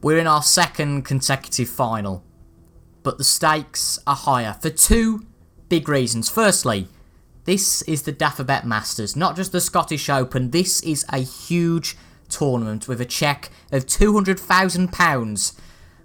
We're in our second consecutive final, but the stakes are higher for two big reasons. Firstly, this is the DAFABET Masters, not just the Scottish Open. This is a huge tournament with a cheque of £200,000,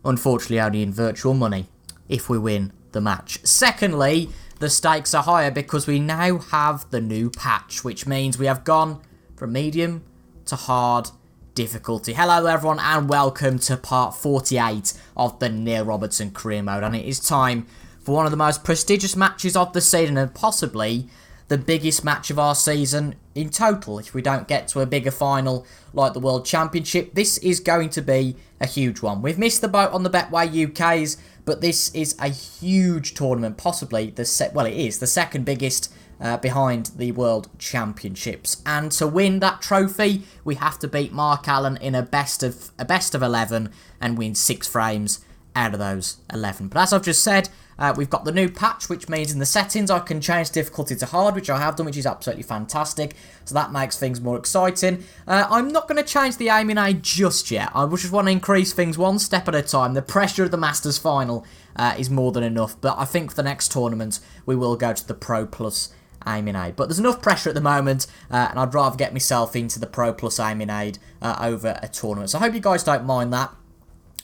unfortunately only in virtual money, if we win the match. Secondly, the stakes are higher because we now have the new patch, which means we have gone from medium to hard difficulty. Hello everyone and welcome to part 48 of the Neil Robertson career mode, and it is time for one of the most prestigious matches of the season and possibly the biggest match of our season in total. If we don't get to a bigger final like the World Championship, this is going to be a huge one. We've missed the boat on the Betway UK's, but this is a huge tournament, possibly it is the second biggest behind the World Championships. And to win that trophy, we have to beat Mark Allen in a best of 11 and win 6 frames out of those 11. But as I've just said, we've got the new patch, which means in the settings I can change difficulty to hard, which I have done, which is absolutely fantastic. So that makes things more exciting. I'm not going to change the aiming aid just yet. I just want to increase things one step at a time. The pressure of the Masters final is more than enough, but I think for the next tournament we will go to the Pro Plus aiming aid. But there's enough pressure at the moment, and I'd rather get myself into the Pro Plus aiming aid over a tournament. So I hope you guys don't mind that.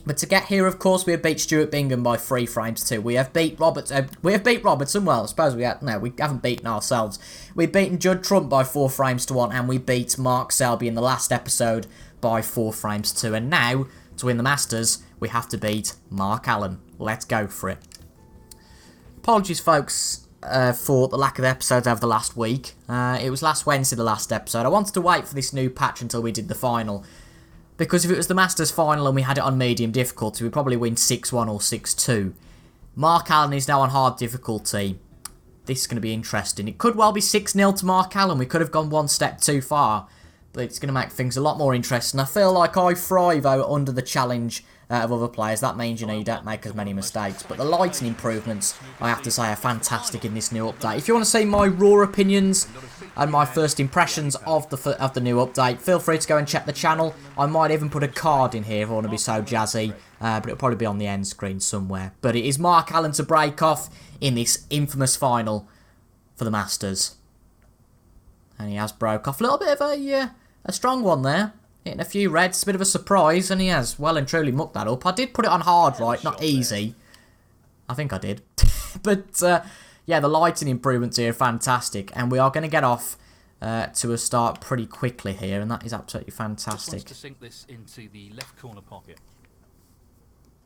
But to get here, of course, we have beat Stuart Bingham by 3 frames to 2. We have beat Robertson. Well, I suppose we haven't beaten ourselves. We've beaten Judd Trump by 4 frames to 1, and we beat Mark Selby in the last episode by 4 frames to 2. And now, to win the Masters, we have to beat Mark Allen. Let's go for it. Apologies, folks, for the lack of episodes over the last week. It was last Wednesday, the last episode. I wanted to wait for this new patch until we did the final, because if it was the Masters final and we had it on medium difficulty, we'd probably win 6-1 or 6-2. Mark Allen is now on hard difficulty. This is going to be interesting. It could well be 6-0 to Mark Allen. We could have gone one step too far, but it's going to make things a lot more interesting. I feel like I thrive under the challenge of other players. That means, you don't make as many mistakes. But the lighting improvements, I have to say, are fantastic in this new update. If you want to see my raw opinions and my first impressions of the new update, feel free to go and check the channel. I might even put a card in here if I want to be so jazzy, but it'll probably be on the end screen somewhere. But it is Mark Allen to break off in this infamous final for the Masters. And he has broke off a little bit of a strong one there. Hitting a few reds, a bit of a surprise, and he has well and truly mucked that up. I did put it on hard, right, not easy. I think I did. But, yeah, the lighting improvements here are fantastic, and we are going to get off to a start pretty quickly here, and that is absolutely fantastic. Just wants to sink this into the left corner pocket.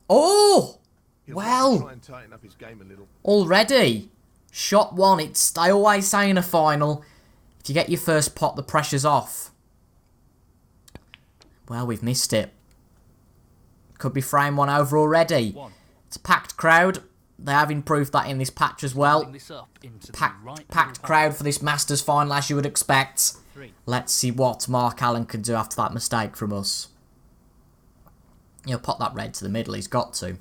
Oh! Well, already, shot 1, it's, I always say in a final, if you get your first pot, the pressure's off. Well, we've missed it. Could be frame 1 over already. It's a packed crowd. They have improved that in this patch as well. Packed crowd for this Masters final, as you would expect. Let's see what Mark Allen can do after that mistake from us. He'll pop that red to the middle. He's got to.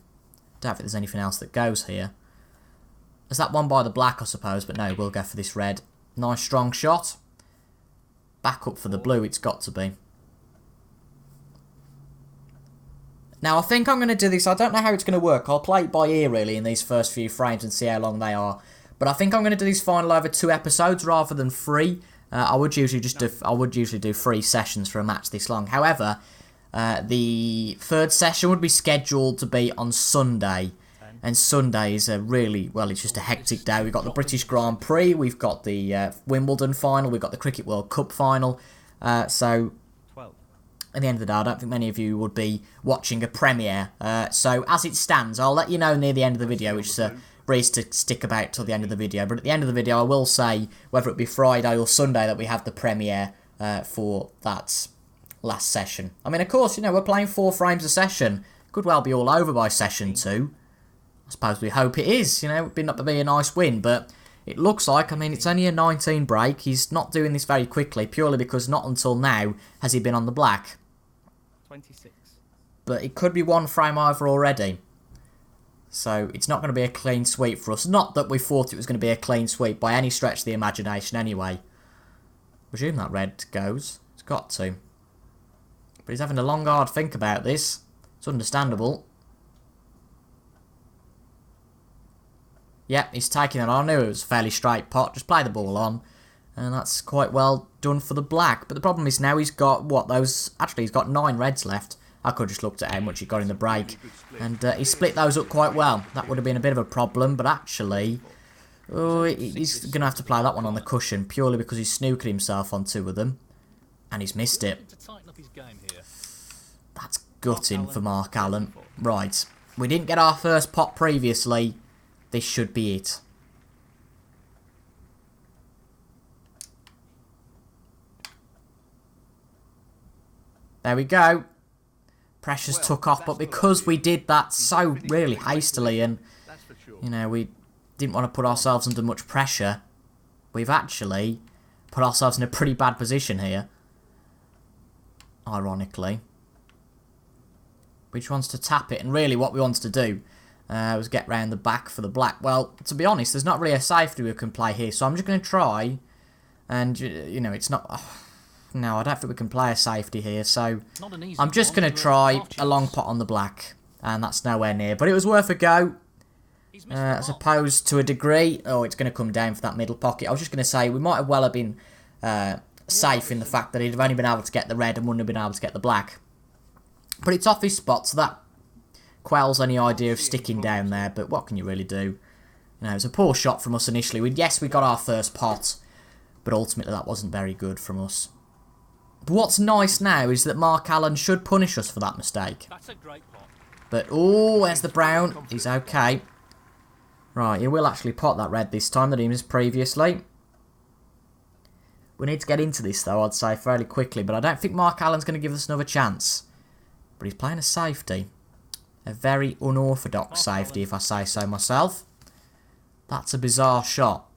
Don't think there's anything else that goes here. There's that one by the black, I suppose, but no, we'll go for this red. Nice strong shot. Back up for the blue, it's got to be. Now, I think I'm going to do this. I don't know how it's going to work. I'll play it by ear, really, in these first few frames and see how long they are. But I think I'm going to do this final over 2 episodes rather than 3. I would usually do 3 sessions for a match this long. However, the third session would be scheduled to be on Sunday. And Sunday is a really, well, it's just a hectic day. We've got the British Grand Prix. We've got the Wimbledon final. We've got the Cricket World Cup final. So at the end of the day, I don't think many of you would be watching a premiere. So as it stands, I'll let you know near the end of the video, which is a breeze to stick about till the end of the video. But at the end of the video, I will say whether it be Friday or Sunday that we have the premiere for that last session. I mean, of course, we're playing 4 frames a session. Could well be all over by session 2. I suppose we hope it is. It'd be not to be a nice win, but it looks like, I mean, it's only a 19 break. He's not doing this very quickly, purely because not until now has he been on the black. 26. But it could be 1 frame over already. So it's not going to be a clean sweep for us. Not that we thought it was going to be a clean sweep by any stretch of the imagination anyway. Presume that red goes. It's got to. But he's having a long, hard think about this. It's understandable. Yep, he's taking it on. I knew it was a fairly straight pot. Just play the ball on. And that's quite well done for the black. But the problem is now he's got, what, those... Actually, he's got 9 reds left. I could have just looked at how much he got in the break. And he split those up quite well. That would have been a bit of a problem. But actually, oh, he's going to have to play that one on the cushion. Purely because he's snookered himself on 2 of them. And he's missed it. That's gutting for Mark Allen. Right. We didn't get our first pot previously. This should be it. There we go. Pressure's took off, but because we did that so really hastily and, you know, we didn't want to put ourselves under much pressure, we've actually put ourselves in a pretty bad position here. Ironically. Which wants to tap it, and really what we wanted to do was get round the back for the black. Well, to be honest, there's not really a safety we can play here, so I'm just going to try, and, you know, it's not... Oh, no, I don't think we can play a safety here, so I'm just going to try a long pot on the black, and that's nowhere near, but it was worth a go, I suppose, to a degree. Oh, it's going to come down for that middle pocket. I was just going to say, we might have well have been safe in the fact that he'd have only been able to get the red and wouldn't have been able to get the black. But it's off his spot, so that quells any idea of sticking down there, but what can you really do? You know, it was a poor shot from us initially. Yes, we got our first pot, but ultimately that wasn't very good from us. But what's nice now is that Mark Allen should punish us for that mistake. That's a great pot. But, oh, there's the brown. He's okay. Right, he will actually pot that red this time that he missed previously. We need to get into this, though, I'd say, fairly quickly. But I don't think Mark Allen's going to give us another chance. But he's playing a safety. A very unorthodox safety, if I say so myself. That's a bizarre shot.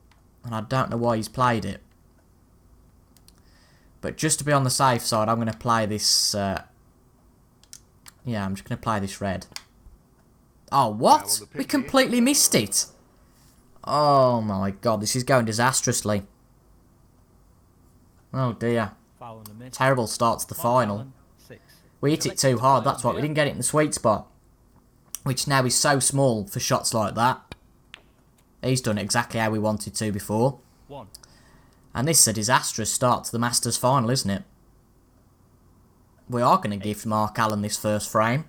And I don't know why he's played it. But just to be on the safe side, I'm going to play this... yeah, I'm just going to play this red. Oh, what? We completely missed it. Oh, my God. This is going disastrously. Oh, dear. Terrible start to the final. We hit it too hard, that's why. We didn't get it in the sweet spot. Which now is so small for shots like that. He's done it exactly how we wanted to before. And this is a disastrous start to the Masters final, isn't it? We are going to give Mark Allen this first frame.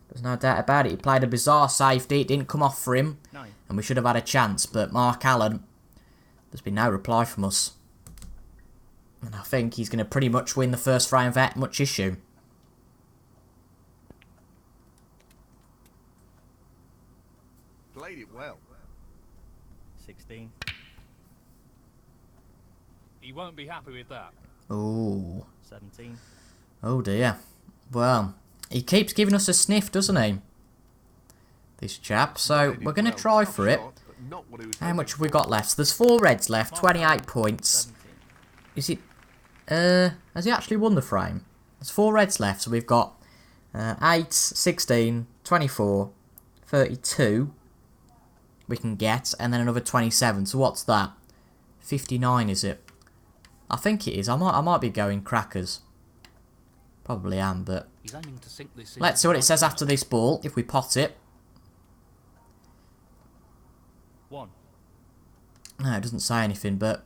There's no doubt about it. He played a bizarre safety. It didn't come off for him. And we should have had a chance. But Mark Allen, there's been no reply from us. And I think he's going to pretty much win the first frame without much issue. Played it well. 16. He won't be happy with that. Ooh. 17. Oh dear. Well, he keeps giving us a sniff, doesn't he? This chap. So we're going to try for it. How much have we got left? So there's 4 reds left, 28 points. Is it... has he actually won the frame? There's 4 reds left, so we've got 8, 16, 24, 32 we can get, and then another 27. So what's that? 59, is it? I think it is. I might be going crackers. Probably am, but let's see what it says after this ball, if we pot it. 1. No, it doesn't say anything, but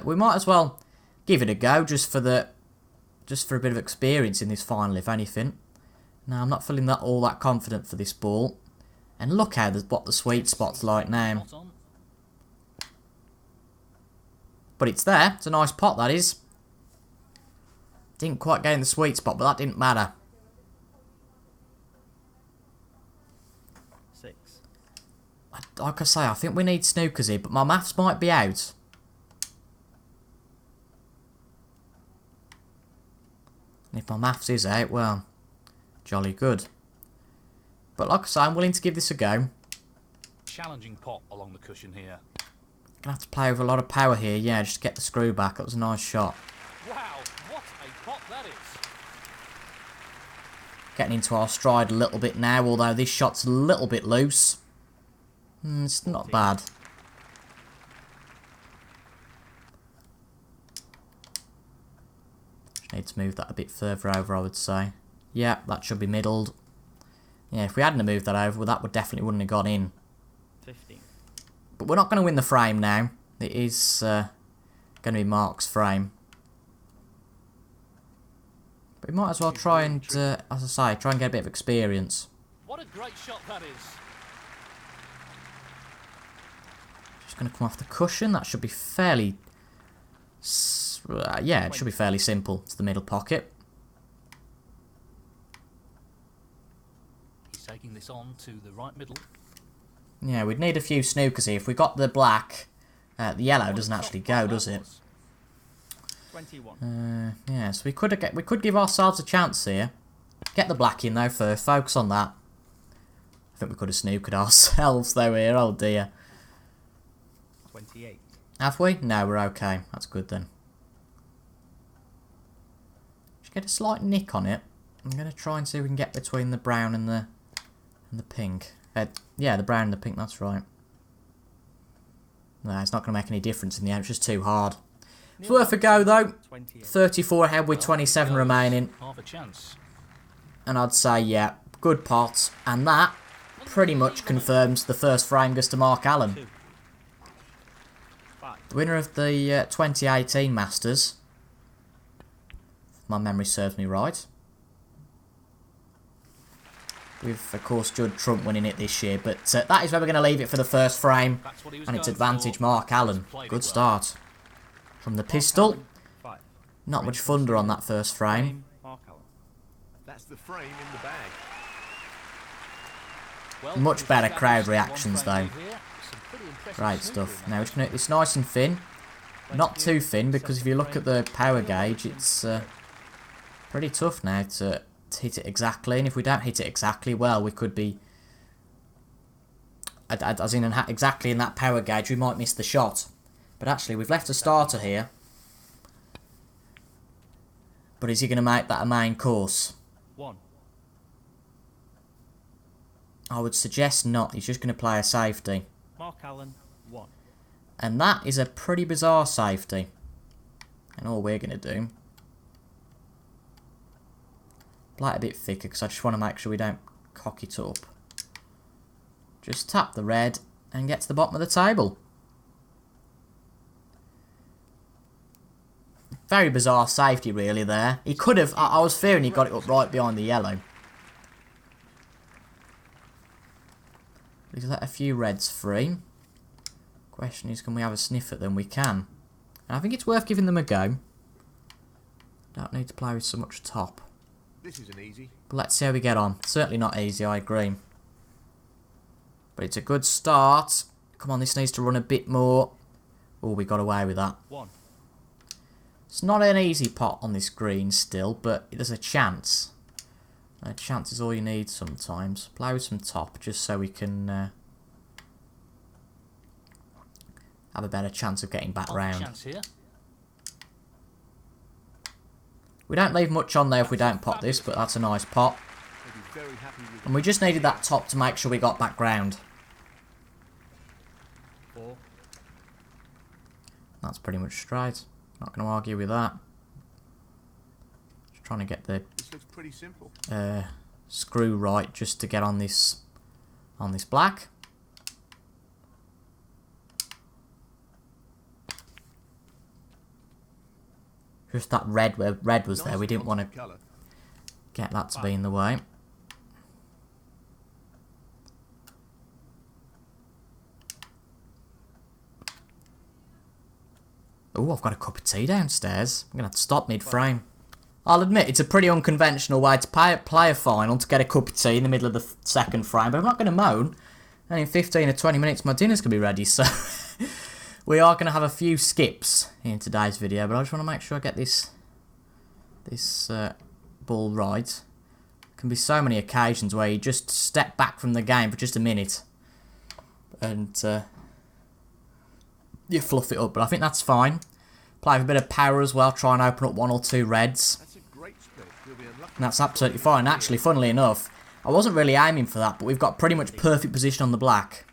we might as well give it a go, just for a bit of experience in this final, if anything. Now, I'm not feeling all that confident for this ball. And look how what the sweet spot's like now. But it's there. It's a nice pot, that is. Didn't quite get in the sweet spot, but that didn't matter. 6. Like I say, I think we need snookers here, but my maths might be out. And if my maths is out, well, jolly good. But like I say, I'm willing to give this a go. Challenging pot along the cushion here. Gonna have to play with a lot of power here, yeah, just to get the screw back. That was a nice shot. Wow, what a pot that is. Getting into our stride a little bit now, although this shot's a little bit loose. It's not bad. Just need to move that a bit further over, I would say. Yeah, that should be middled. Yeah, if we hadn't moved that over, well, that would definitely wouldn't have gone in. 15. But we're not going to win the frame now. It is going to be Mark's frame. But we might as well try and, as I say, try and get a bit of experience. What a great shot that is. Just going to come off the cushion. That should be fairly... yeah, it should be fairly simple. It's the middle pocket. He's taking this on to the right middle. Yeah, we'd need a few snookers here. If we got the black, the yellow doesn't actually go, does it? 21. Yeah, so we could give ourselves a chance here. Get the black in though first. Focus on that. I think we could have snookered ourselves though here. Oh dear. 28. Have we? No, we're okay. That's good then. Just get a slight nick on it. I'm gonna try and see if we can get between the brown and the pink. Yeah, the brown and the pink. That's right. No, it's not gonna make any difference in the end. It's just too hard. It's worth a go though. 34 ahead with 27 remaining. Half a chance. And I'd say, yeah, good pot. And that pretty much confirms the first frame goes to Mark Allen. 2. 5. The winner of the 2018 Masters. If my memory serves me right. With, of course, Judd Trump winning it this year. But that is where we're going to leave it for the first frame. That's what he was And it's going advantage for. Mark Allen. Played it Good well. start. From the pistol. 5. Not much thunder on that first frame. Mark Allen. That's the frame in the bag. Well, Much he's better established crowd one reactions frame though. lead here. Some pretty impressive Great snooker stuff. in that Now we're just going to, it's nice and thin. Not too thin, because if you look at the power gauge, it's pretty tough now to hit it exactly. And if we don't hit it exactly, well, we could be... As in exactly in that power gauge, we might miss the shot. But actually, we've left a starter here. But is he going to make that a main course? 1. I would suggest not. He's just going to play a safety. Mark Allen. 1. And that is a pretty bizarre safety. And all we're going to do... Play it a bit thicker, because I just want to make sure we don't cock it up. Just tap the red and get to the bottom of the table. Very bizarre safety really there. He could have, I was fearing he got it up right behind the yellow. He's let a few reds free. Question is, can we have a sniff at them? We can. And I think it's worth giving them a go. Don't need to play with so much top. This isn't easy. But let's see how we get on. Certainly not easy, I agree. But it's a good start. Come on, this needs to run a bit more. Oh, we got away with that. 1. It's not an easy pot on this green still, but there's a chance. A chance is all you need sometimes. Play with some top just so we can have a better chance of getting back Half a round. chance here. We don't leave much on there if we don't pot this, but that's a nice pot. They'll be very happy with And we just needed that top to make sure we got back round. 4. That's pretty much straight. Not going to argue with that. Just trying to get the This looks pretty simple. screw right just to get on this black. Just that red where red was there. We didn't want to Colour. get that to be in the way. Oh, I've got a cup of tea downstairs. I'm going to have to stop mid-frame. I'll admit, it's a pretty unconventional way to play a final to get a cup of tea in the middle of the second frame, but I'm not going to moan. And in 15 or 20 minutes, my dinner's going to be ready, so... we are going to have a few skips in today's video, but I just want to make sure I get this ball right. There can be so many occasions where you just step back from the game for just a minute. And... you fluff it up, but I think that's fine. Play with a bit of power as well, try and open up 1 or 2 reds. That's a great split. You'll be unlucky. And that's absolutely fine. Actually, funnily enough, I wasn't really aiming for that, but we've got pretty much perfect position on the black.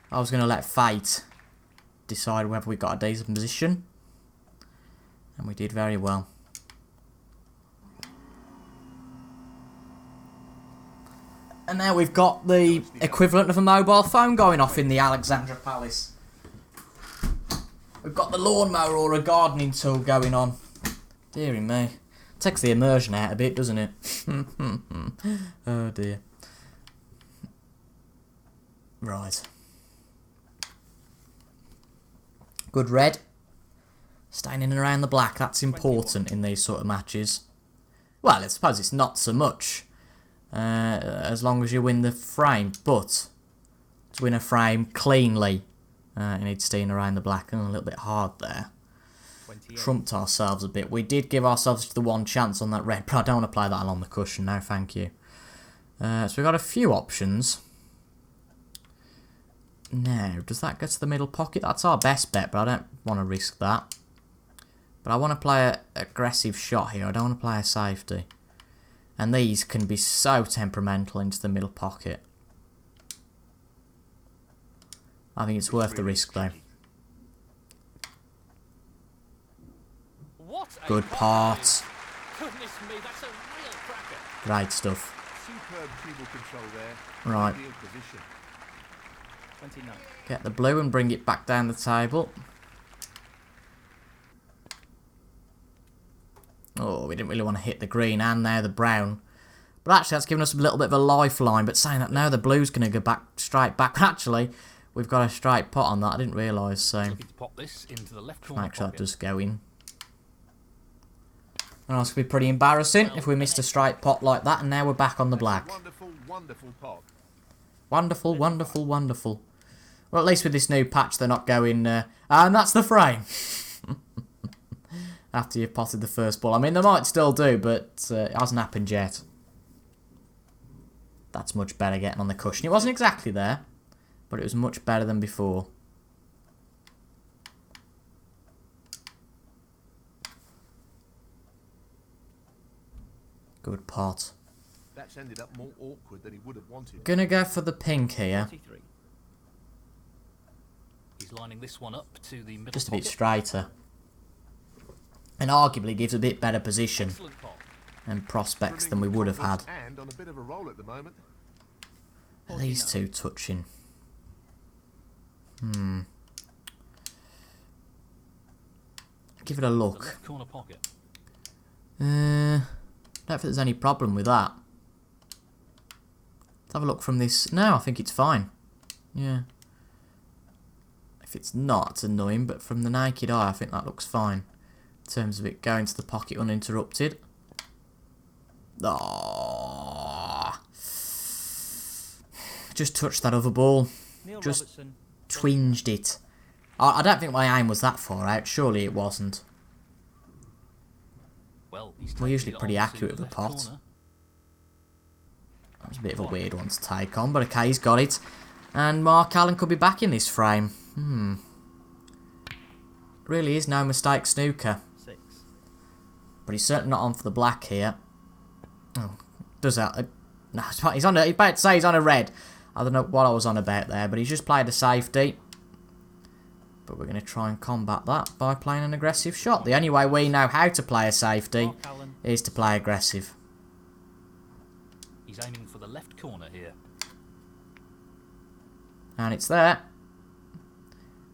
I was going to let fate decide whether we got a decent position. And we did very well. And now we've got the equivalent of a mobile phone going off in the Alexandra Palace. We've got the lawnmower or a gardening tool going on. Deary me. Takes the immersion out a bit, doesn't it? Oh dear. Right. Good red. Staying in and around the black, that's important in these sort of matches. Well, I suppose it's not so much. As long as you win the frame, but to win a frame cleanly, you need to stay in around the black. A little bit hard there. 28. Trumped ourselves a bit. We did give ourselves the one chance on that red, but I don't want to play that along the cushion. No, thank you. So we've got a few options. Now, does that go to the middle pocket? That's our best bet, but I don't want to risk that. But I want to play an aggressive shot here. I don't want to play a safety. And these can be so temperamental into the middle pocket. I think it's worth the risk, though. What a Good part. Goodness me, that's a real cracker. Great stuff. Superb cable control there. Right. Ideal position. 29. Get the blue and bring it back down the table. Oh, we didn't really want to hit the green and now the brown. But actually, that's given us a little bit of a lifeline. But saying that now the blue's going to go back straight back. But actually, we've got a straight pot on that. I didn't realise, so Looking to pop this into the left corner make sure that pocket. does go in. And it's going to be pretty embarrassing if we missed a straight pot like that. And now we're back on the black. Wonderful, wonderful pot. Wonderful, wonderful, wonderful. Well, at least with this new patch, they're not going, and that's the frame. After you've potted the first ball. I mean, they might still do, but it hasn't happened yet. That's much better getting on the cushion. It wasn't exactly there, but it was much better than before. Good pot. That's ended up more awkward than he would have wanted. Gonna go for the pink here. 43. He's lining this one up to the middle Just a bit pocket. straighter. And arguably gives a bit better position Excellent pot. and prospects than we would have had. And on a bit of a roll at the moment. These two touching. Give it a The look. left corner pocket. Don't think there's any problem with that. Let's have a look from this. No, I think it's fine. Yeah. If it's not, it's annoying, but from the naked eye, I think that looks fine. In terms of it going to the pocket uninterrupted. Oh. Just touched that other ball. Neil Just Robertson. Twinged it. I don't think my aim was that far out. Surely it wasn't. Well, he's We're taken usually it pretty on to accurate the with the left pot. corner. That was a bit of a weird one to take on, but okay, he's got it. And Mark Allen could be back in this frame. Really is no mistake snooker. 6. But he's certainly not on for the black here. Oh, does that? No, he's on. He's about to say he's on a red. I don't know what I was on about there, but he's just played a safety. But we're going to try and combat that by playing an aggressive shot. The only way we know how to play a safety Mark Allen. is to play aggressive. He's aiming for the left corner here. And it's there.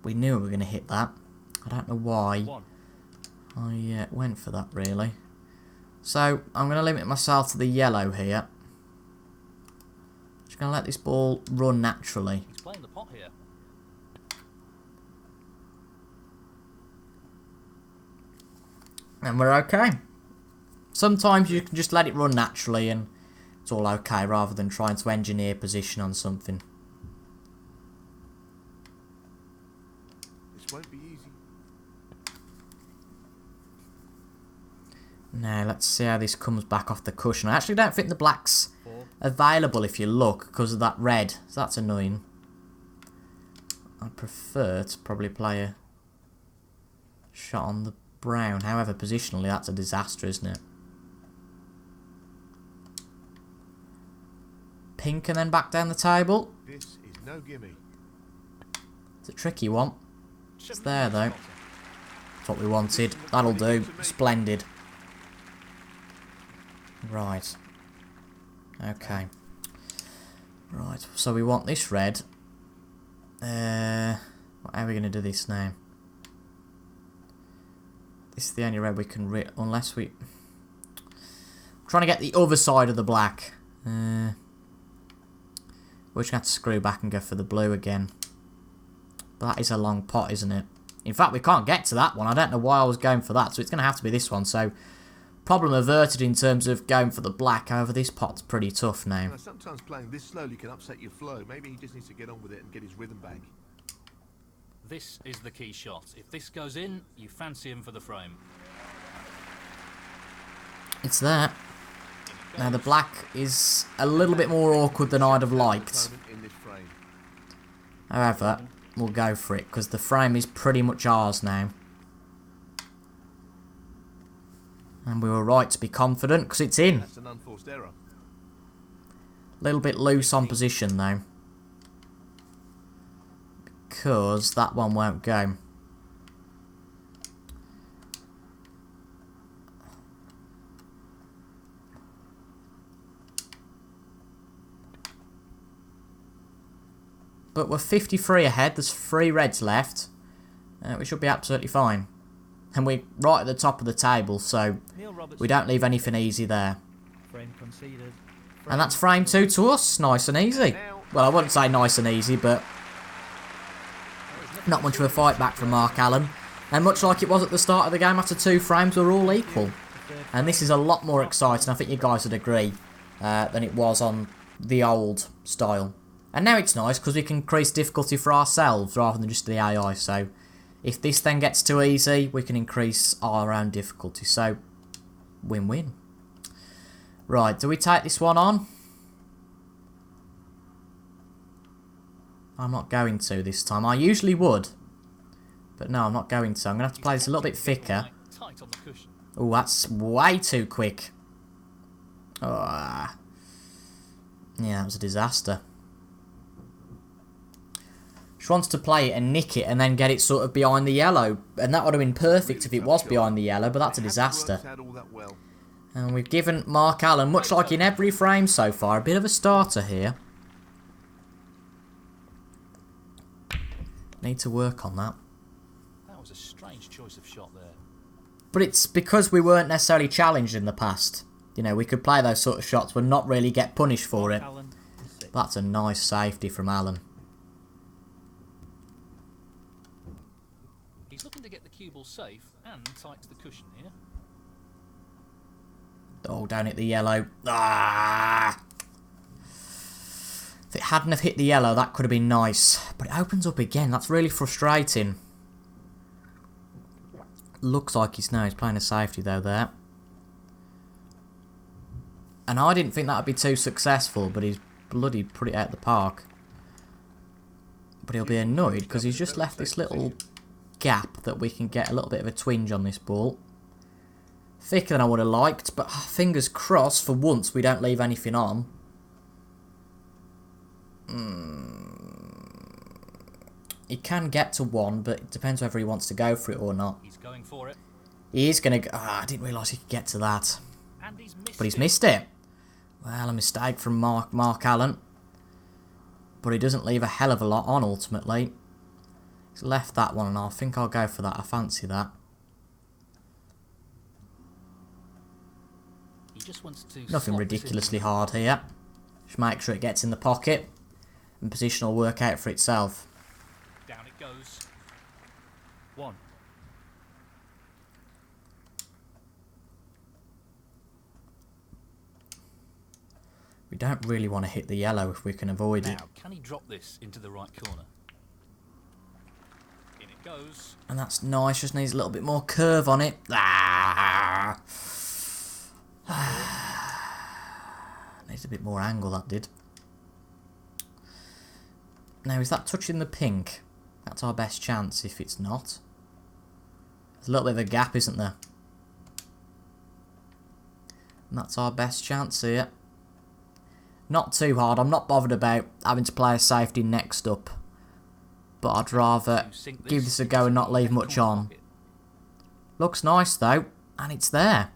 We knew we were going to hit that. I don't know why 1. I went for that, really. So, I'm going to limit myself to the yellow here. Just going to let this ball run naturally. He's playing the pot here. And we're okay. Sometimes you can just let it run naturally and it's all okay, rather than trying to engineer position on something. This won't be easy. Now, let's see how this comes back off the cushion. I actually don't think the black's 4. available if you look, because of that red. So that's annoying. I prefer to probably play a shot on the brown. However, positionally, that's a disaster, isn't it? Pink and then back down the table. This is no gimme. It's a tricky one. It's there, though. That's what we wanted. That'll do. Splendid. Right. Okay. Right, so we want this red. How are we going to do this now? This is the only red we can unless we... I'm trying to get the other side of the black. We're just going to have to screw back and go for the blue again. But that is a long pot, isn't it? In fact, we can't get to that one. I don't know why I was going for that, so it's going to have to be this one. So, problem averted in terms of going for the black. However, this pot's pretty tough now. Now, sometimes playing this slowly can upset your flow. Maybe he just needs to get on with it and get his rhythm back. This is the key shot. If this goes in, you fancy him for the frame. It's there. Now, the black is a little bit more awkward than I'd have liked. In this frame. However, we'll go for it, because the frame is pretty much ours now. And we were right to be confident, because it's in. That's an unforced error. A little bit loose on position, though. Because that one won't go. But we're 53 ahead. There's 3 reds left. We should be absolutely fine. And we're right at the top of the table, so we don't leave anything easy there. Frame conceded. And that's frame 2 to us. Nice and easy. Well, I wouldn't say nice and easy, but not much of a fight back from Mark Allen. And much like it was at the start of the game, after 2 frames, we're all equal. And this is a lot more exciting, I think you guys would agree, than it was on the old style. And now it's nice because we can increase difficulty for ourselves rather than just the AI. So if this then gets too easy, we can increase our own difficulty. So win-win. Right, do we take this one on? I'm not going to this time. I usually would. But no, I'm not going to. I'm going to have to play this a little bit thicker. Oh, that's way too quick. Oh, yeah, that was a disaster. She wants to play it and nick it and then get it sort of behind the yellow. And that would have been perfect if it was behind the yellow, but that's a disaster. And we've given Mark Allen, much like in every frame so far, a bit of a starter here. Need to work on that. That was a strange choice of shot there. But it's because we weren't necessarily challenged in the past. You know, we could play those sort of shots but not really get punished for it. That's a nice safety from Allen. He's looking to get the cue ball safe and tight to the cushion here. Oh, down hit the yellow. Ah! If it hadn't have hit the yellow, that could have been nice. But it opens up again. That's really frustrating. Looks like he's playing a safety though there. And I didn't think that would be too successful, but he's bloody put it out the park. But he'll be annoyed because he's just left this little gap that we can get a little bit of a twinge on this ball. Thicker than I would have liked, but fingers crossed for once we don't leave anything on. He can get to 1, but it depends whether he wants to go for it or not. He's going for it. He is going to go. I didn't realise he could get to that. And he's missed But he's missed it. Well, a mistake from Mark Allen. But he doesn't leave a hell of a lot on ultimately. He's left that one and I think I'll go for that. I fancy that. He just wants to Nothing ridiculously hard here. Just make sure it gets in the pocket. And position will work out for itself. Down it goes. 1. We don't really want to hit the yellow if we can avoid it. Now, can he drop this into the right corner? In it goes. And that's nice, just needs a little bit more curve on it. Ah! Needs a bit more angle, that did. Now, is that touching the pink? That's our best chance if it's not. There's a little bit of a gap, isn't there? And that's our best chance here. Not too hard. I'm not bothered about having to play a safety next up. But I'd rather give this a go and not leave much on. Looks nice though. And it's there.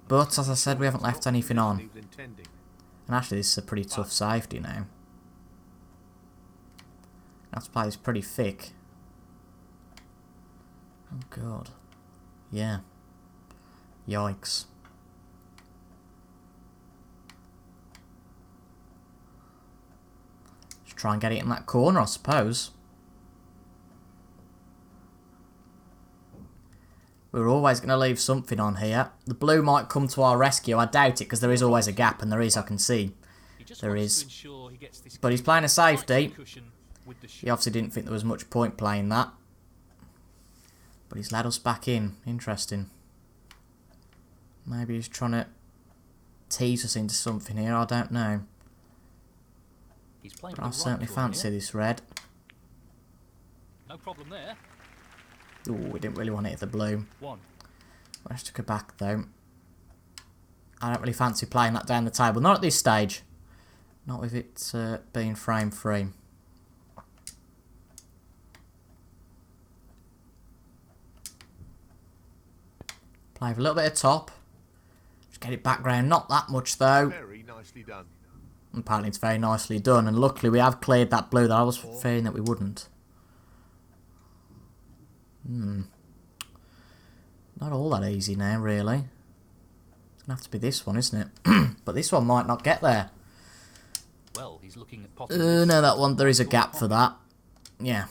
But as I said, we haven't left anything on. And actually, this is a pretty tough safety now. I have to play this pretty thick. Oh, God. Yeah. Yikes. Just try and get it in that corner, I suppose. We're always going to leave something on here. The blue might come to our rescue. I doubt it, because there is always a gap, and there is, I can see. There is. But he's playing a safety. He obviously didn't think there was much point playing that. But he's led us back in. Interesting. Maybe he's trying to tease us into something here. I don't know. But I certainly fancy this red. No problem there. Ooh, we didn't really want to hit the blue. Let's took it back though. I don't really fancy playing that down the table. Not at this stage. Not with it being frame free. Play with a little bit of top. Just get it background. Not that much though. Very nicely done. Apparently it's very nicely done. And luckily we have cleared that blue that I was fearing that we wouldn't. Not all that easy now, really. It's going to have to be this one, isn't it? But this one might not get there. Well, he's looking at no, that one, there is a gap for that. Yeah.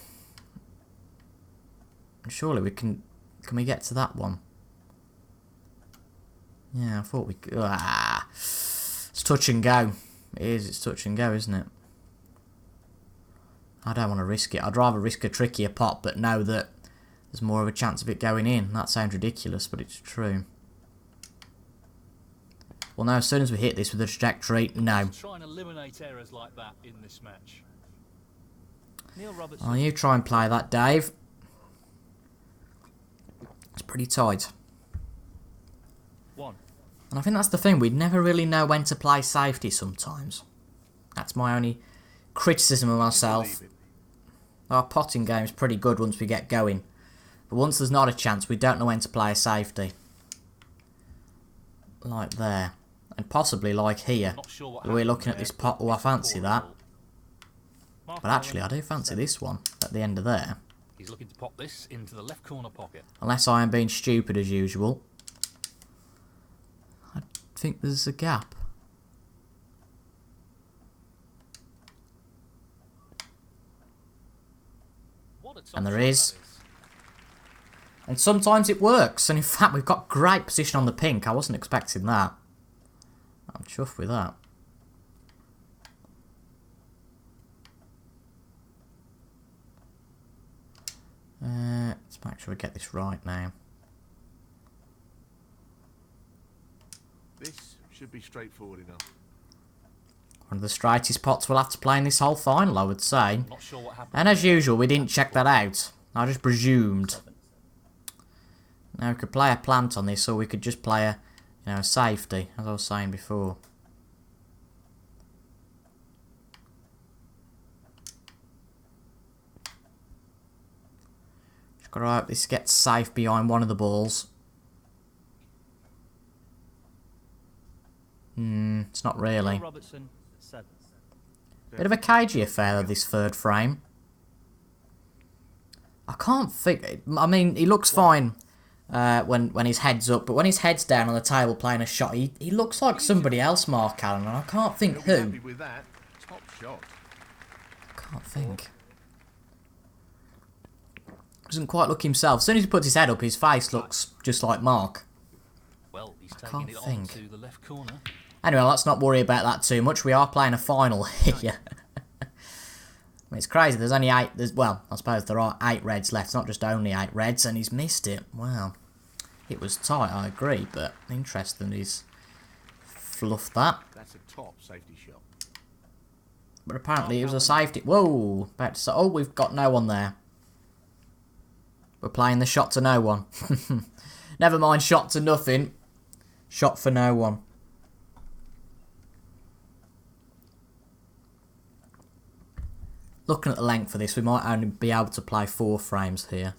Surely we can we get to that one? Yeah, I thought we could. It's touch and go. It is, it's touch and go, isn't it? I don't want to risk it. I'd rather risk a trickier pot, but know that there's more of a chance of it going in. That sounds ridiculous, but it's true. Well, now, as soon as we hit this with the trajectory, no. Try and eliminate errors like that in this match. Neil Robertson. Oh, you try and play that, Dave. It's pretty tight. 1. And I think that's the thing. We never really know when to play safety sometimes. That's my only criticism of myself. Our potting game is pretty good once we get going. But once there's not a chance, we don't know when to play a safety. Like there. And possibly like here. We're looking at this pot. Oh, I fancy that. But actually, I do fancy this one at the end of there. He's looking to pop this into the left corner pocket. Unless I am being stupid as usual. I think there's a gap. And there is. And sometimes it works. And in fact, we've got great position on the pink. I wasn't expecting that. I'm chuffed with that. Let's make sure we get this right now. This should be straightforward enough. One of the straightest pots we'll have to play in this whole final, I would say. Not sure what happened. And as usual, we didn't check that out. I just presumed. Now we could play a plant on this, or we could just play a, a safety, as I was saying before. Just gotta hope this gets safe behind one of the balls. It's not really. Robertson, 7. Bit of a cagey affair, this third frame. I can't think. I mean, he looks fine when his head's up, but when his head's down on the table playing a shot, he looks like somebody else, Mark Allen, and I can't think He'll be who. happy with that. Top shot. Can't think. Doesn't quite look himself. As soon as he puts his head up, his face looks just like Mark. Well, he's can't taking it think. on to the left corner. Anyway, let's not worry about that too much. We are playing a final here. I mean, it's crazy. There's only 8. Well, I suppose there are 8 reds left. It's not just only 8 reds, and he's missed it. Wow. It was tight, I agree, but interesting he's fluffed that. That's a top safety shot. But apparently it was a safety. Whoa! About to say, oh, we've got no one there. We're playing the shot to no one. Never mind shot to nothing. Shot for no one. Looking at the length of this, we might only be able to play 4 frames here.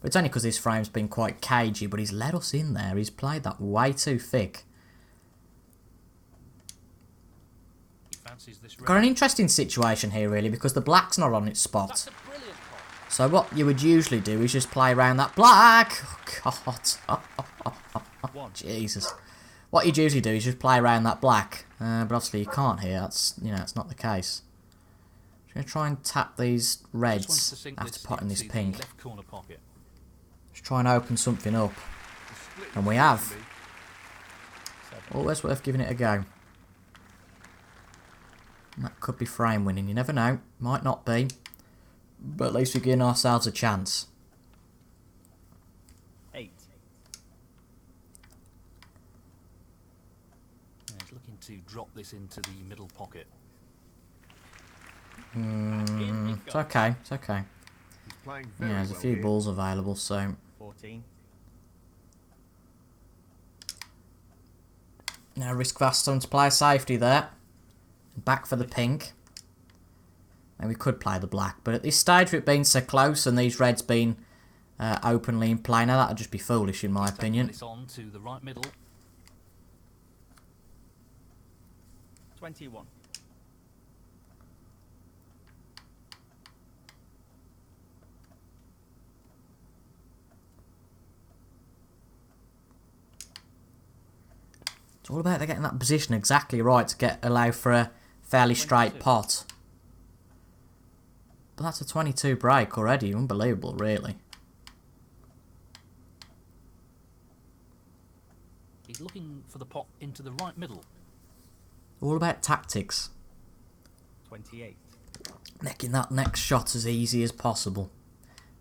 But it's only because this frame's been quite cagey, but he's let us in there. He's played that way too thick. fancies this Got an red. interesting situation here, really, because the black's not on its spot. That's a brilliant pot. So what you would usually do is just play around that black. Oh, God. One. Jesus. What you'd usually do is just play around that black. But obviously you can't here. That's, it's not the case. I'm going to try and tap these Just wants to reds sink after this potting this into the pink. left corner pocket. Just try and open something up. The split And we is have. for me. 7. Always worth giving it a go. And that could be frame winning. You never know. Might not be. But at least we're giving ourselves a chance. 8. Yeah, he's looking to drop this into the middle pocket. It's okay. It's okay. He's playing very Yeah, there's a well few here. balls available, so 14. now risk vast time to play safety there. Back for the pink. And we could play the black, but at this stage with it being so close and these reds being openly in play, now that would just be foolish in my He's taking opinion. this on to the right middle. 21. It's all about getting that position exactly right to allow for a fairly straight 22. pot. But that's a 22 break already, unbelievable really. He's looking for the pot into the right middle. All about tactics. 28. Making that next shot as easy as possible.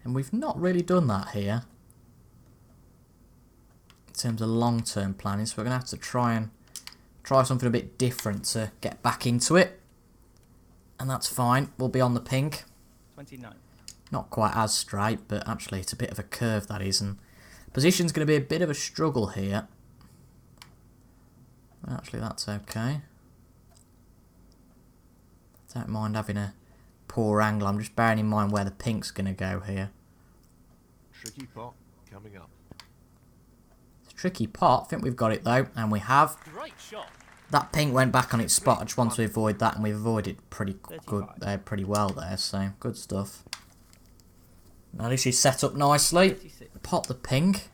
And we've not really done that here. In terms of long-term planning, so we're going to have to try something a bit different to get back into it. And that's fine. We'll be on the pink. 29. Not quite as straight, but actually it's a bit of a curve, that is. And position's going to be a bit of a struggle here. Actually, that's okay. Don't mind having a poor angle. I'm just bearing in mind where the pink's going to go here. Tricky pot coming up. It's a tricky pot. I think we've got it though, and we have. Great shot. That pink went back on its spot. I just want to avoid that, and we've avoided pretty good, 35. pretty well there. So good stuff. Now this is set up nicely. 36. Pot the pink,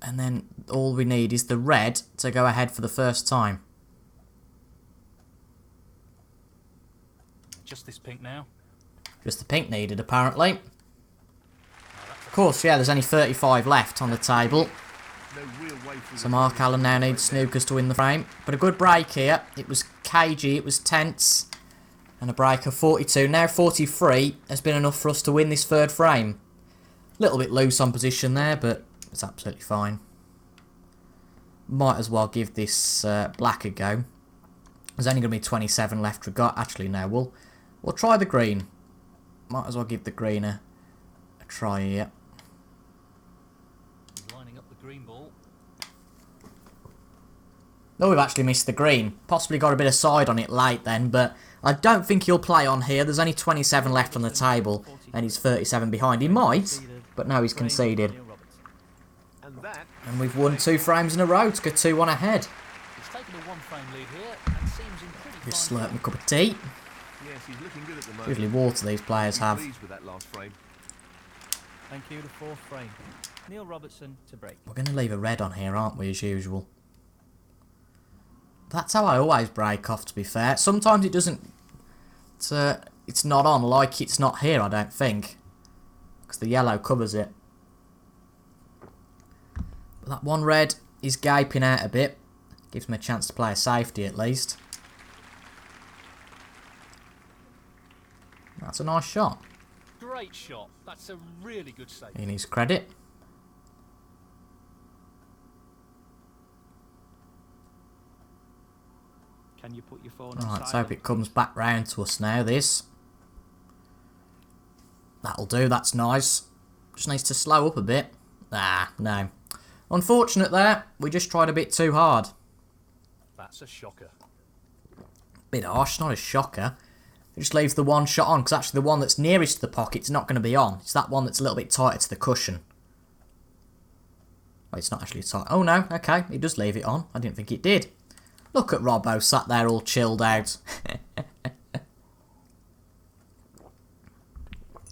and then all we need is the red to go ahead for the first time. Just this pink now. Just the pink needed, apparently. Of course, yeah, there's only 35 left on the table. No real way through So the Mark middle. Allen now needs Snookers to win the frame. But a good break here. It was cagey, it was tense. And a break of 42. Now 43 has been enough for us to win this third frame. A little bit loose on position there, but it's absolutely fine. Might as well give this black a go. There's only going to be 27 left. Actually, no, we'll try the green. Might as well give the green a try here. He's lining up the green ball. No, we've actually missed the green. Possibly got a bit of side on it late then, but I don't think he'll play on here. There's only 27 left on the table, and he's 37 behind. He might, but no, he's conceded. Neil Robertson. And that And we've won 2 frames in a row to go 2-1 ahead. He's taken a one-frame lead here and seems in pretty Just fine slurp form. my cup of tea. yes, he's looking good at the moment. Usually water these players He's have. pleased with that last frame. Thank you, the 4th frame. Neil Robertson to break. We're going to leave a red on here, aren't we, as usual? That's how I always break off, to be fair. Sometimes it doesn't... It's not on, like it's not here, I don't think. Because the yellow covers it. But that one red is gaping out a bit. Gives me a chance to play a safety, at least. That's a nice shot. Great shot. That's a really good save. He needs credit. Can you put your phone on Right, let's silent? hope it comes back round to us now, this. That'll do, that's nice. Just needs to slow up a bit. Ah, no. Unfortunate there. We just tried a bit too hard. That's a shocker. Bit harsh, not a shocker. It just leaves the one shot on, because actually the one that's nearest to the pocket's not going to be on. It's that one that's a little bit tighter to the cushion. Oh, it's not actually tight. Oh no, okay, it does leave it on. I didn't think it did. Look at Robbo sat there all chilled out.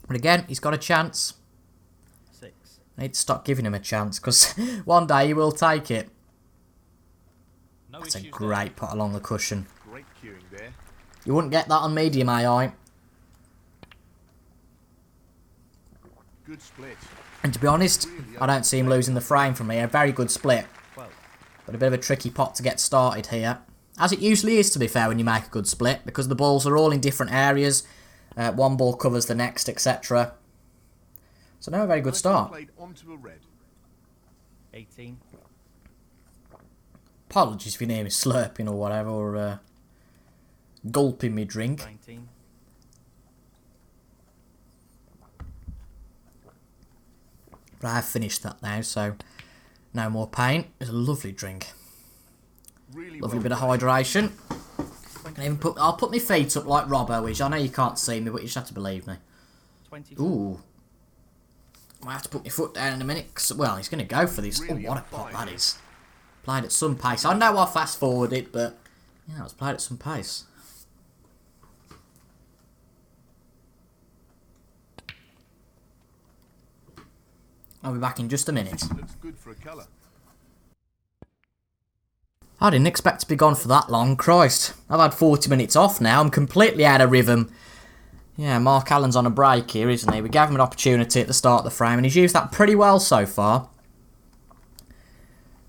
But again, he's got a chance. 6. I need to stop giving him a chance, because one day he will take it. No That's a issues great put along the cushion. Great queuing there. You wouldn't get that on medium AI. Good split. And to be honest, I don't see him losing the frame from here. A very good split. 12. But a bit of a tricky pot to get started here. As it usually is, to be fair, when you make a good split, because the balls are all in different areas. One ball covers the next, etc. So now a very good start. Played onto a red. 18. Apologies if you hear me slurping or whatever, or gulping me drink. 19. But I have finished that now, so no more pain. It's a lovely drink. Really Lovely well bit of played. hydration. I'll put my feet up like Robbo is. I know you can't see me, but you just have to believe me. 22. Ooh. I have to put my foot down in a minute. Well, he's going to go for this. Really Oh, what a on pot fire. that is. Played at some pace. I know I fast forwarded, but yeah, it was played at some pace. I'll be back in just a minute. Looks good for a colour. I didn't expect to be gone for that long. Christ. I've had 40 minutes off now. I'm completely out of rhythm. Yeah, Mark Allen's on a break here, isn't he? We gave him an opportunity at the start of the frame, and he's used that pretty well so far.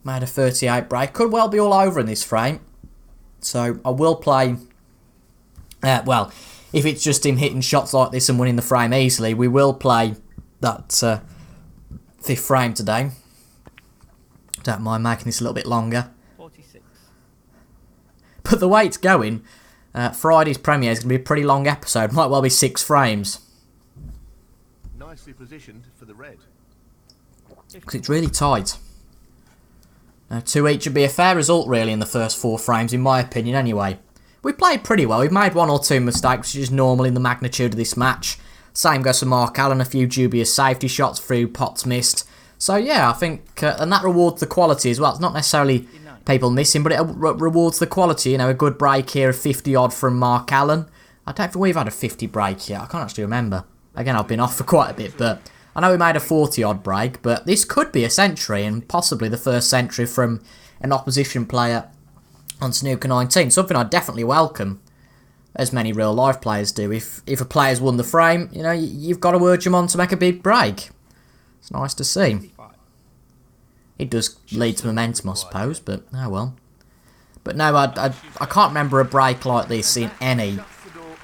Made a 38 break. Could well be all over in this frame. So, I will play... well, if it's just him hitting shots like this and winning the frame easily, we will play that 5th frame today. Don't mind making this a little bit longer. 46. But the way it's going, Friday's premiere is going to be a pretty long episode. Might well be 6 frames. Nicely positioned for the red. Because it's really tight. 2 each would be a fair result, really, in the first 4 frames, in my opinion, anyway. We played pretty well. We've made 1 or 2 mistakes, which is normal in the magnitude of this match. Same goes for Mark Allen, a few dubious safety shots through, pots missed. So, yeah, I think... and that rewards the quality as well. It's not necessarily people missing, but it rewards the quality. You know, a good break here, a 50-odd from Mark Allen. I don't think we've had a 50 break yet. I can't actually remember. Again, I've been off for quite a bit, but... I know we made a 40-odd break, but this could be a century, and possibly the first century from an opposition player on Snooker 19. Something I'd definitely welcome, as many real-life players do. If a player's won the frame, you know, you've got to urge them on to make a big break. It's nice to see. 55. It does lead to momentum, I suppose, but oh well. But no, I can't remember a break like this in any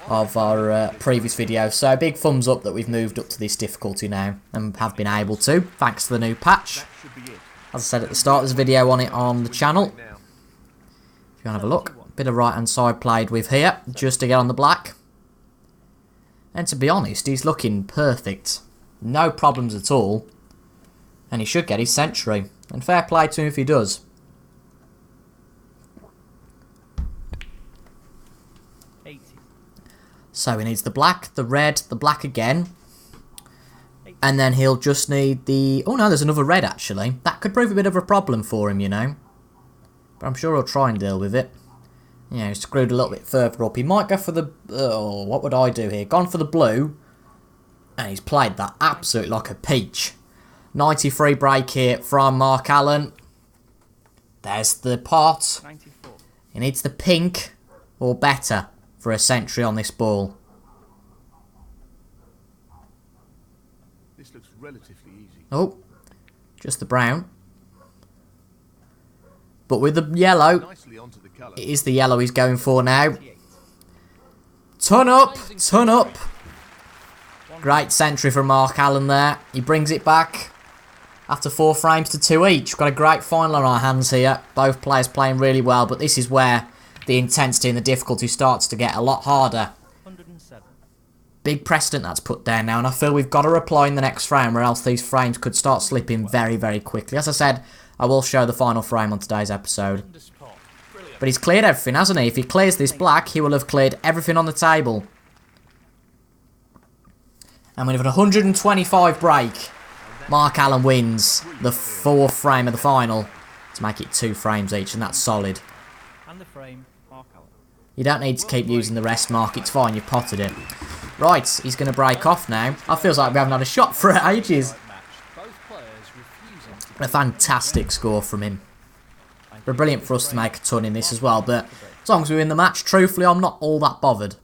of our previous videos, so big thumbs up that we've moved up to this difficulty now and have been able to, thanks to the new patch. That should be it. As I said at the start, there's a video on it on the channel, Now, if you want to have a look. Bit of right hand side played with here, just to get on the black. And to be honest, he's looking perfect. No problems at all. And he should get his century. And fair play to him if he does. 80. So he needs the black, the red, the black again. And then he'll just need the... Oh no, there's another red actually. That could prove a bit of a problem for him, you know. But I'm sure he'll try and deal with it. Yeah, he's screwed a little bit further up. He might go for the... Oh, what would I do here? Gone for the blue. And he's played that absolutely like a peach. 93 break here from Mark Allen. There's the pot. 94. He needs the pink or better for a century on this ball. this looks relatively easy. Oh, just the brown. But with the yellow, Nicely onto the colour. it is the yellow he's going for now. Ton up, ton up. Great century from Mark Allen there. He brings it back after 4 frames to 2 each. We've got a great final on our hands here. Both players playing really well, but this is where the intensity and the difficulty starts to get a lot harder. 107. Big precedent that's put down now, and I feel we've got to reply in the next frame, or else these frames could start slipping very, very quickly. As I said, I will show the final frame on today's episode. But he's cleared everything, hasn't he? If he clears this black, he will have cleared everything on the table. And with an 125 break, Mark Allen wins the 4th frame of the final to make it 2 frames each, and that's solid. And the frame, Mark Allen. You don't need to keep using the rest mark, it's fine, you've potted it. Right, he's going to break off now. I feels like we haven't had a shot for ages. A fantastic score from him. But brilliant for us to make a ton in this as well, but as long as we win the match, truthfully, I'm not all that bothered.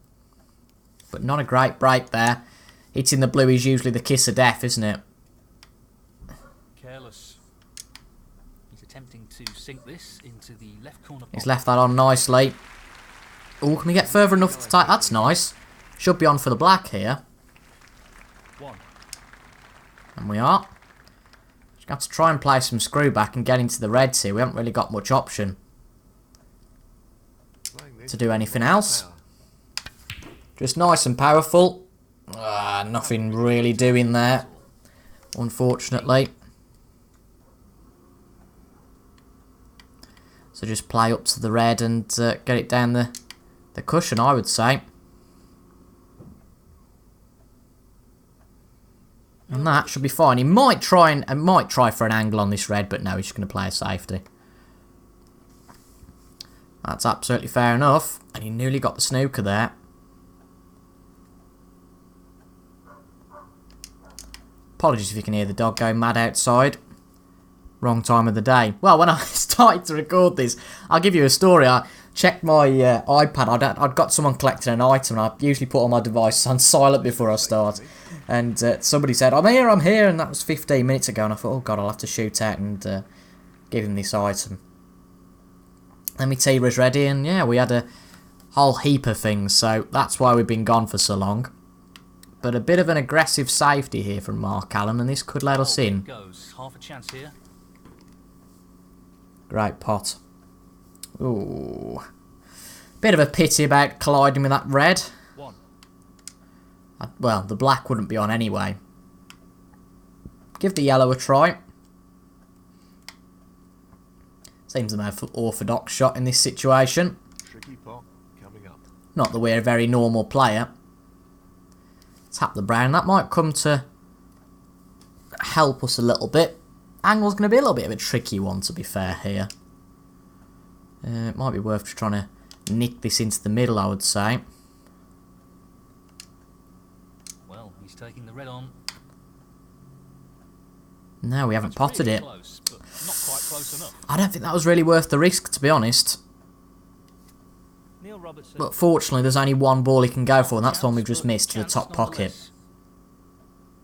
But not a great break there. Hitting the blue is usually the kiss of death, isn't it? Careless. He's attempting to sink this into the left corner. He's left that on nicely. Oh, can we get further enough to take? That's nice. Should be on for the black here. And we are. Just have to try and play some screw back and get into the reds here. We haven't really got much option to do anything else. Just nice and powerful. Nothing really doing there, unfortunately. So just play up to the red and get it down the cushion, I would say. And that should be fine. He might try for an angle on this red, but no, he's just going to play a safety. That's absolutely fair enough. And he nearly got the snooker there. Apologies if you can hear the dog going mad outside. Wrong time of the day. Well, when I started to record this, I'll give you a story. I checked my iPad. I'd got someone collecting an item, and I usually put all my devices on silent before I start. And somebody said, I'm here, and that was 15 minutes ago. And I thought, oh God, I'll have to shoot out and give him this item. Then my tea was ready, and yeah, we had a whole heap of things. So that's why we've been gone for so long. But a bit of an aggressive safety here from Mark Allen, and this could let us in. Goes. Half a chance here. Great pot. Ooh. Bit of a pity about colliding with that red. Well, the black wouldn't be on anyway. Give the yellow a try. Seems the most orthodox shot in this situation. Tricky pot coming up. Not that we're a very normal player. Tap the brown. That might come to help us a little bit. Angle's going to be a little bit of a tricky one, to be fair, here. It might be worth just trying to nick this into the middle, I would say. Well, he's taking the red on. No, we haven't potted really it. Close, but not quite close enough. I don't think that was really worth the risk, to be honest. Neil Robertson. But fortunately, there's only one ball he can go for, and that's the one we've just missed to the top pocket.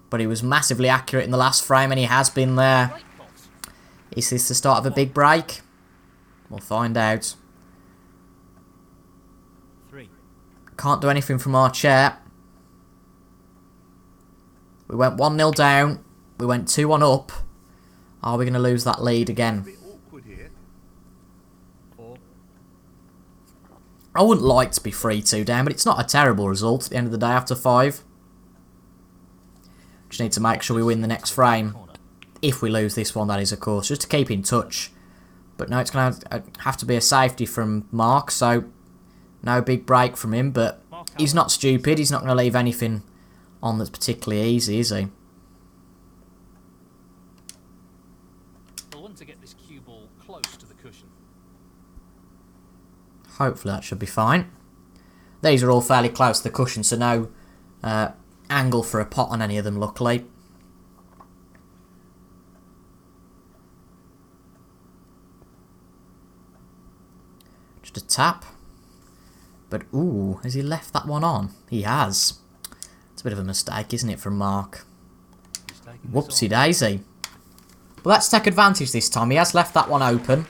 But he was massively accurate in the last frame, and he has been there. Is this the start of a big break? We'll find out. 3. Can't do anything from our chair. We went 1-0 down. We went 2-1 up. Are we going to lose that lead again? A bit awkward here. 4. I wouldn't like to be 3-2 down, but it's not a terrible result at the end of the day after 5. Just need to make sure we win the next frame. If we lose this one, that is, of course, just to keep in touch. But no, it's going to have to be a safety from Mark, so no big break from him. But he's not stupid. He's not going to leave anything on that's particularly easy, is he? He'll want to get this cue ball close to the cushion. Hopefully that should be fine. These are all fairly close to the cushion, so no angle for a pot on any of them, luckily. Just a tap. But, ooh, has he left that one on? He has. It's a bit of a mistake, isn't it, from Mark? Whoopsie daisy. Well, let's take advantage this time. He has left that one open.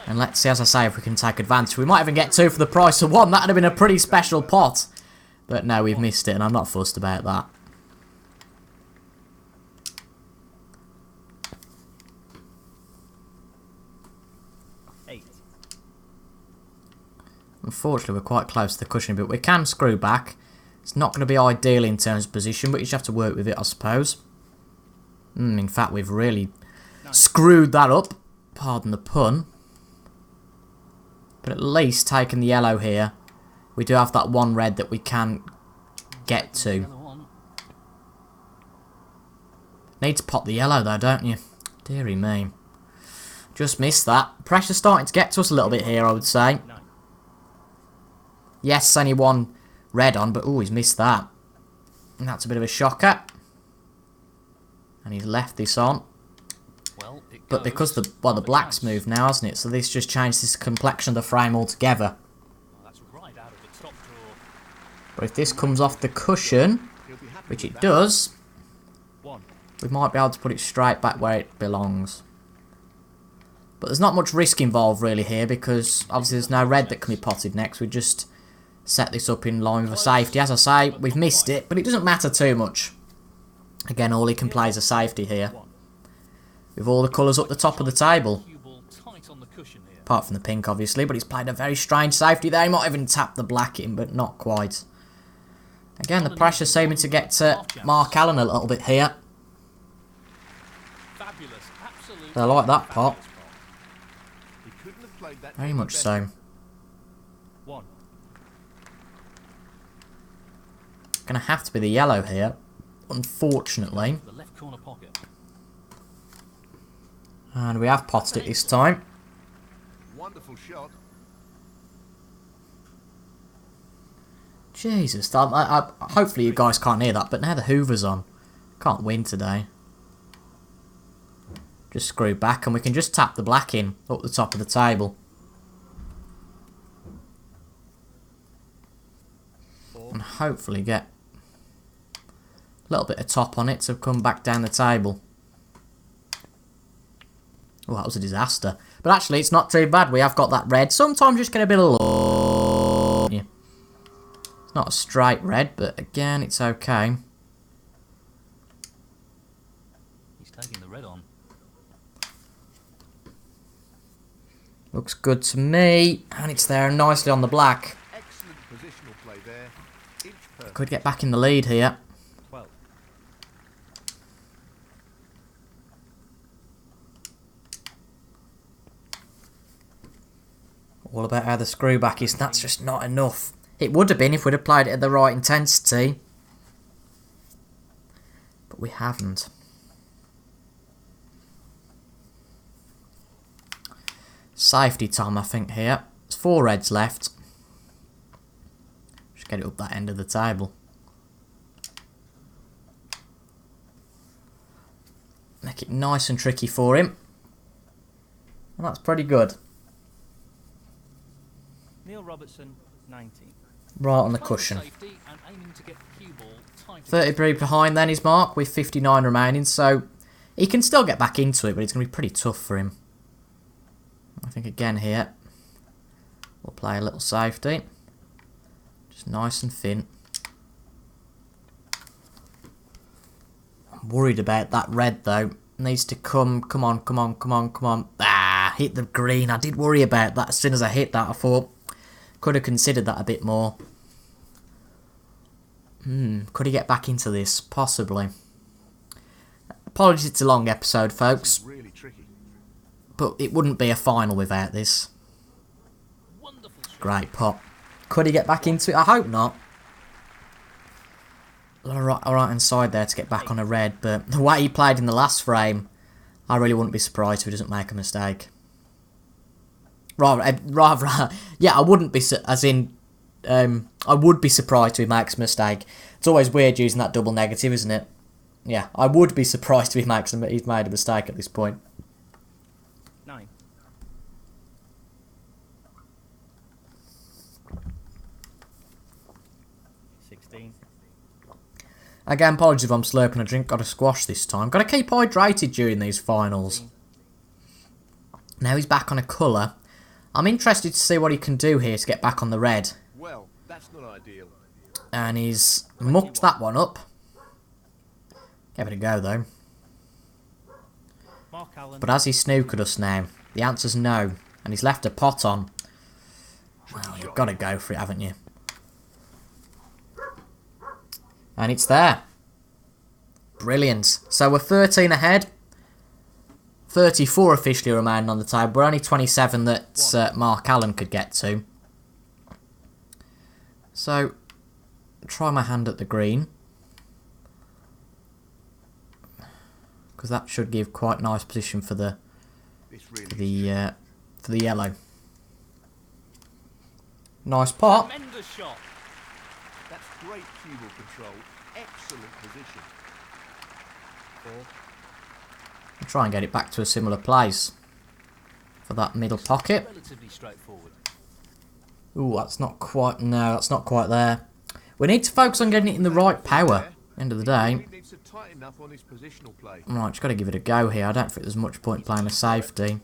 And let's see, as I say, if we can take advantage. We might even get 2 for the price of 1. That would have been a pretty special pot. But no, we've missed it, and I'm not fussed about that. Unfortunately, we're quite close to the cushion, but we can screw back. It's not going to be ideal in terms of position, but you just have to work with it, I suppose. In fact, we've really screwed that up. Pardon the pun. But at least taking the yellow here, we do have that one red that we can get to. Need to pop the yellow though, don't you? Dearie me. Just missed that. Pressure's starting to get to us a little bit here, I would say. Yes, only one red on, but he's missed that. And that's a bit of a shocker. And he's left this on. Well, it But because the black's moved now, hasn't it? So this just changes the complexion of the frame altogether. Well, that's right out of the top drawer. But if this comes off the cushion, which it does, we might be able to put it straight back where it belongs. But there's not much risk involved really here, because obviously there's no red that can be potted next. We just set this up in line with a safety. As I say, we've missed it, but it doesn't matter too much. Again, all he can play is a safety here. With all the colours up the top of the table. Apart from the pink, obviously, but he's played a very strange safety there. He might even tap the black in, but not quite. Again, the pressure seeming to get to Mark Allen a little bit here. I like that pot. Very much so. Gonna have to be the yellow here, unfortunately. And we have potted it this time. Wonderful shot. Jesus, hopefully you guys can't hear that, but now the Hoover's on. Can't win today. Just screw back and we can just tap the black in up the top of the table. And hopefully get a little bit of top on it to come back down the table. Oh, that was a disaster. But actually, it's not too bad. We have got that red. Sometimes you just get a bit of... Yeah. It's not a straight red, but again, it's okay. He's taking the red on. Looks good to me. And it's there nicely on the black. Excellent positional play there. Inch perfect. Could get back in the lead here. 12. All about how the screw back is. That's just not enough. It would have been if we'd have played it at the right intensity. But we haven't. Safety time, I think, here. There's 4 reds left. Just get it up that end of the table. Make it nice and tricky for him. And that's pretty good. Neil Robertson, 19. Right on the cushion. 33 behind then is Mark with 59 remaining, so he can still get back into it, but it's going to be pretty tough for him. I think again here, we'll play a little safety. Just nice and thin. I'm worried about that red though. Needs to come on, come on, come on, come on. Ah, hit the green. I did worry about that as soon as I hit that. I thought, could have considered that a bit more. Could he get back into this? Possibly. Apologies, it's a long episode, folks. Really tricky. But it wouldn't be a final without this. Great pot. Could he get back into it? I hope not. Alright hand side there to get back on a red, but the way he played in the last frame, I really wouldn't be surprised if he doesn't make a mistake. Rather, yeah, I wouldn't be, as in, I would be surprised if he makes a mistake. It's always weird using that double negative, isn't it? Yeah, I would be surprised if he's made a mistake at this point. 9. Again, apologies if I'm slurping a drink. Got to squash this time. Got to keep hydrated during these finals. Now he's back on a colour. I'm interested to see what he can do here to get back on the red. Well, that's not ideal. And he's mucked that one up. Give it a go though. But has he snookered us now? The answer's no. And he's left a pot on. Well, you've got to go for it, haven't you? And it's there. Brilliant. So we're 13 ahead. 34 officially remaining on the table. We're only 27 that Mark Allen could get to. So, try my hand at the green. Because that should give quite a nice position for the yellow. Nice pot. Tremendous shot. That's great cue ball control. Excellent position. 4. I'll try and get it back to a similar place for that middle pocket. Relatively straightforward. Ooh, that's not quite... No, that's not quite there. We need to focus on getting it in the right power. End of the day. He needs to tighten up on his positional play. Right, just got to give it a go here. I don't think there's much point playing a safety.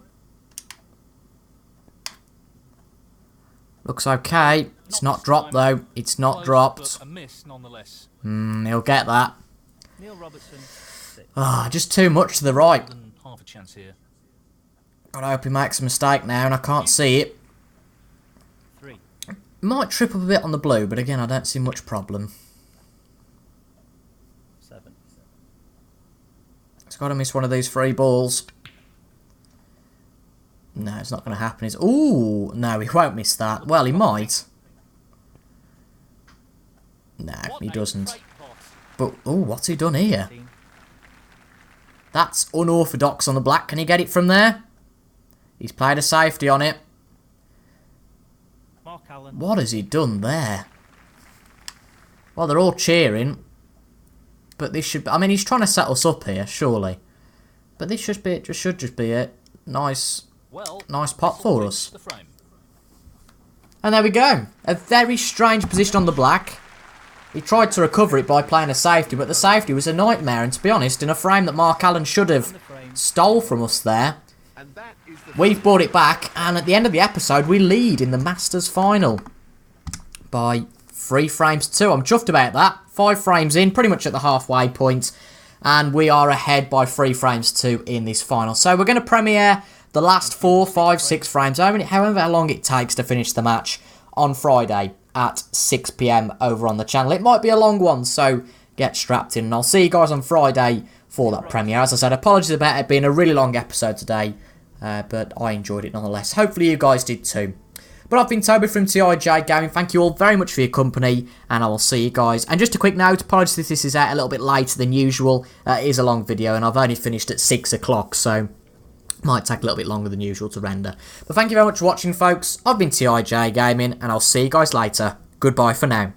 Looks okay. It's not dropped though. It's not Close, dropped. but a miss nonetheless. He'll get that. Neil Robertson, 6. Ah, just too much to the right. More than half a chance here. I hope he makes a mistake now and I can't see it. 3. Might trip up a bit on the blue, but again, I don't see much problem. 7. He's got to miss one of these free balls. No, it's not going to happen. Ooh, no, he won't miss that. Well, he might. No, he doesn't. But, ooh, what's he done here? 15. That's unorthodox on the black. Can he get it from there? He's played a safety on it. Mark Allen. What has he done there? Well, they're all cheering. But this should... I mean, he's trying to set us up here, surely. But this should be it. Should just be it. Nice... Well, Nice pot for us. the frame. And there we go. A very strange position on the black. He tried to recover it by playing a safety, but the safety was a nightmare. And to be honest, in a frame that Mark Allen should have stole from us there, And that is the we've brought it back. And at the end of the episode, we lead in the Masters final by 3 frames to 2. I'm chuffed about that. 5 frames in, pretty much at the halfway point. And we are ahead by 3 frames to 2 in this final. So we're going to premiere the last 4, 5, 6 frames, however long it takes to finish the match on Friday at 6 PM over on the channel. It might be a long one, so get strapped in. And I'll see you guys on Friday for that premiere. As I said, apologies about it being a really long episode today, but I enjoyed it nonetheless. Hopefully you guys did too. But I've been Toby from TIJ Gaming. Thank you all very much for your company, and I will see you guys. And just a quick note, apologies if this is out a little bit later than usual. It is a long video, and I've only finished at 6 o'clock, so... might take a little bit longer than usual to render. But thank you very much for watching, folks. I've been TIJ Gaming, and I'll see you guys later. Goodbye for now.